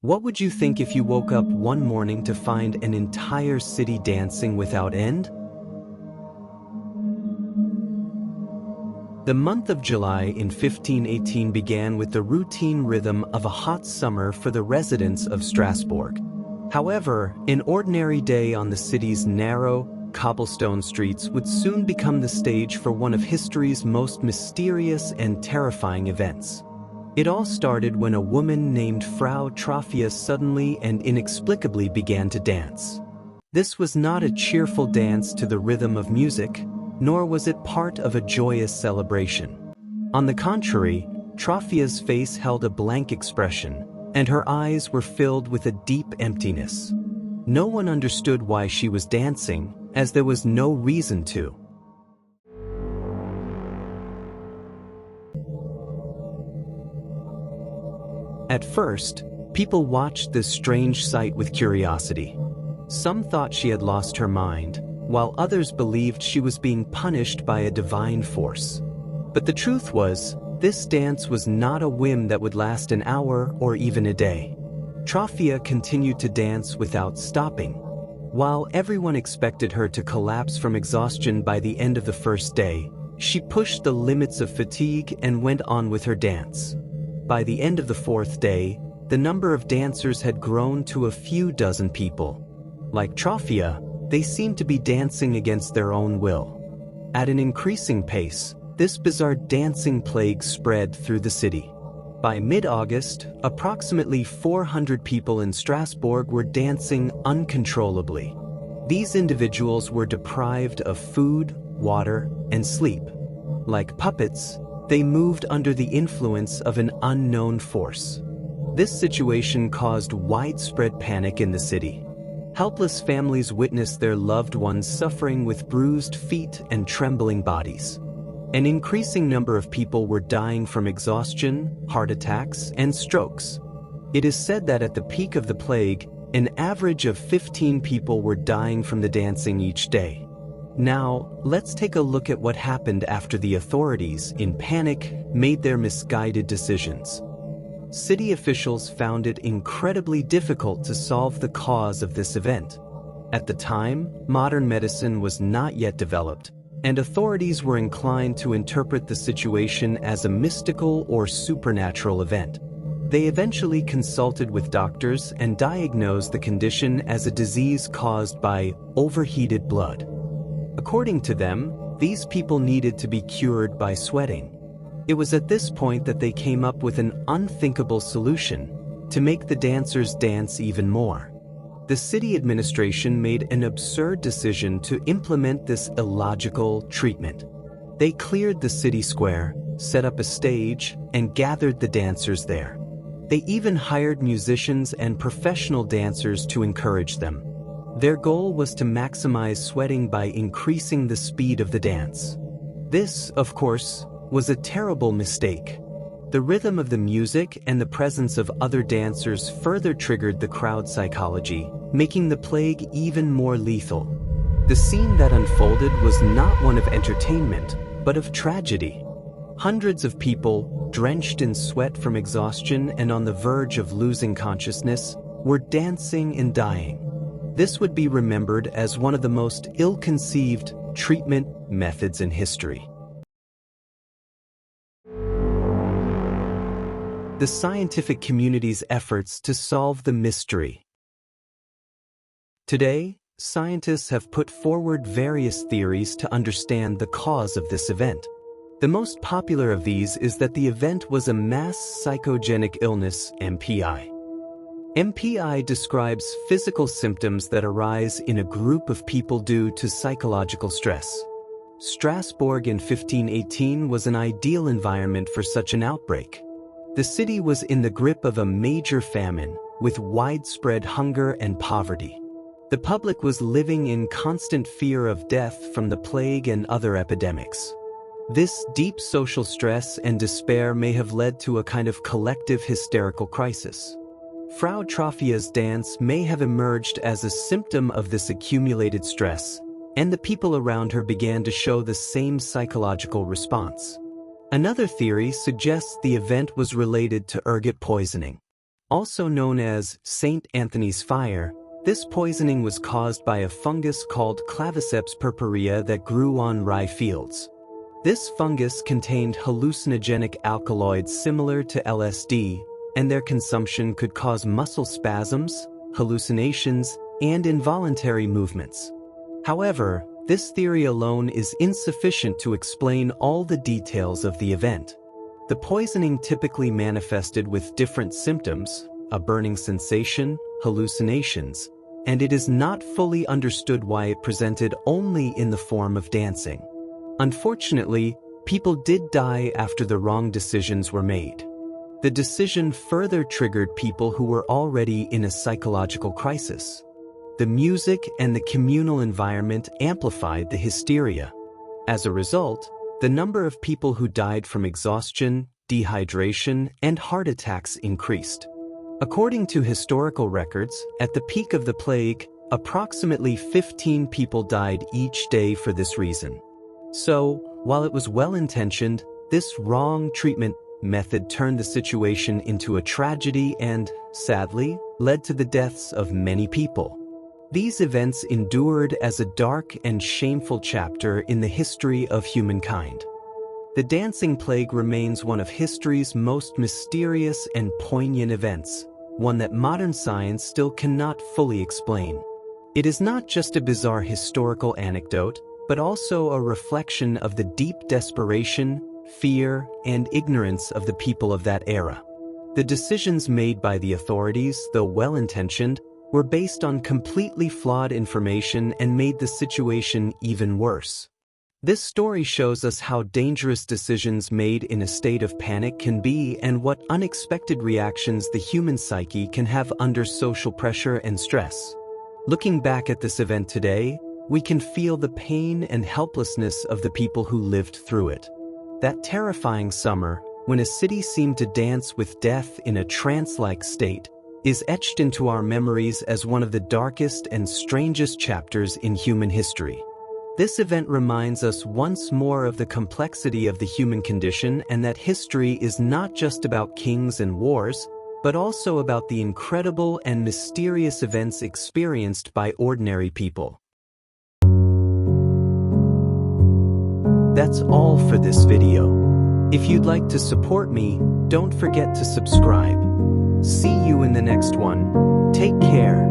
What would you think if you woke up one morning to find an entire city dancing without end? The month of July in 1518 began with the routine rhythm of a hot summer for the residents of Strasbourg. However, an ordinary day on the city's narrow, cobblestone streets would soon become the stage for one of history's most mysterious and terrifying events. It all started when a woman named Frau Trophia suddenly and inexplicably began to dance. This was not a cheerful dance to the rhythm of music, nor was it part of a joyous celebration. On the contrary, Trophia's face held a blank expression, and her eyes were filled with a deep emptiness. No one understood why she was dancing, as there was no reason to. At first, people watched this strange sight with curiosity. Some thought she had lost her mind, while others believed she was being punished by a divine force. But the truth was, this dance was not a whim that would last an hour or even a day. Trophia continued to dance without stopping. While everyone expected her to collapse from exhaustion by the end of the first day, she pushed the limits of fatigue and went on with her dance. By the end of the fourth day, the number of dancers had grown to a few dozen people. Like Trophia, they seemed to be dancing against their own will. At an increasing pace, this bizarre dancing plague spread through the city. By mid-August, approximately 400 people in Strasbourg were dancing uncontrollably. These individuals were deprived of food, water, and sleep. Like puppets, they moved under the influence of an unknown force. This situation caused widespread panic in the city. Helpless families witnessed their loved ones suffering with bruised feet and trembling bodies. An increasing number of people were dying from exhaustion, heart attacks, and strokes. It is said that at the peak of the plague, an average of 15 people were dying from the dancing each day. Now, let's take a look at what happened after the authorities, in panic, made their misguided decisions. City officials found it incredibly difficult to solve the cause of this event. At the time, modern medicine was not yet developed, and authorities were inclined to interpret the situation as a mystical or supernatural event. They eventually consulted with doctors and diagnosed the condition as a disease caused by overheated blood. According to them, these people needed to be cured by sweating. It was at this point that they came up with an unthinkable solution: to make the dancers dance even more. The city administration made an absurd decision to implement this illogical treatment. They cleared the city square, set up a stage, and gathered the dancers there. They even hired musicians and professional dancers to encourage them. Their goal was to maximize sweating by increasing the speed of the dance. This, of course, was a terrible mistake. The rhythm of the music and the presence of other dancers further triggered the crowd psychology, making the plague even more lethal. The scene that unfolded was not one of entertainment, but of tragedy. Hundreds of people, drenched in sweat from exhaustion and on the verge of losing consciousness, were dancing and dying. This would be remembered as one of the most ill-conceived treatment methods in history. The scientific community's efforts to solve the mystery. Today, scientists have put forward various theories to understand the cause of this event. The most popular of these is that the event was a mass psychogenic illness, MPI. MPI describes physical symptoms that arise in a group of people due to psychological stress. Strasbourg in 1518 was an ideal environment for such an outbreak. The city was in the grip of a major famine, with widespread hunger and poverty. The public was living in constant fear of death from the plague and other epidemics. This deep social stress and despair may have led to a kind of collective hysterical crisis. Frau Trophia's dance may have emerged as a symptom of this accumulated stress, and the people around her began to show the same psychological response. Another theory suggests the event was related to ergot poisoning. Also known as St. Anthony's fire, this poisoning was caused by a fungus called Claviceps purpurea that grew on rye fields. This fungus contained hallucinogenic alkaloids similar to LSD, and their consumption could cause muscle spasms, hallucinations, and involuntary movements. However, this theory alone is insufficient to explain all the details of the event. The poisoning typically manifested with different symptoms, a burning sensation, hallucinations, and it is not fully understood why it presented only in the form of dancing. Unfortunately, people did die after the wrong decisions were made. The decision further triggered people who were already in a psychological crisis. The music and the communal environment amplified the hysteria. As a result, the number of people who died from exhaustion, dehydration, and heart attacks increased. According to historical records, at the peak of the plague, approximately 15 people died each day for this reason. So, while it was well-intentioned, this wrong treatment method turned the situation into a tragedy and, sadly, led to the deaths of many people. These events endured as a dark and shameful chapter in the history of humankind. The dancing plague remains one of history's most mysterious and poignant events, one that modern science still cannot fully explain. It is not just a bizarre historical anecdote, but also a reflection of the deep desperation, fear, and ignorance of the people of that era. The decisions made by the authorities, though well-intentioned, were based on completely flawed information and made the situation even worse. This story shows us how dangerous decisions made in a state of panic can be and what unexpected reactions the human psyche can have under social pressure and stress. Looking back at this event today, we can feel the pain and helplessness of the people who lived through it. That terrifying summer, when a city seemed to dance with death in a trance-like state, is etched into our memories as one of the darkest and strangest chapters in human history. This event reminds us once more of the complexity of the human condition and that history is not just about kings and wars, but also about the incredible and mysterious events experienced by ordinary people. That's all for this video. If you'd like to support me, don't forget to subscribe. See you in the next one. Take care.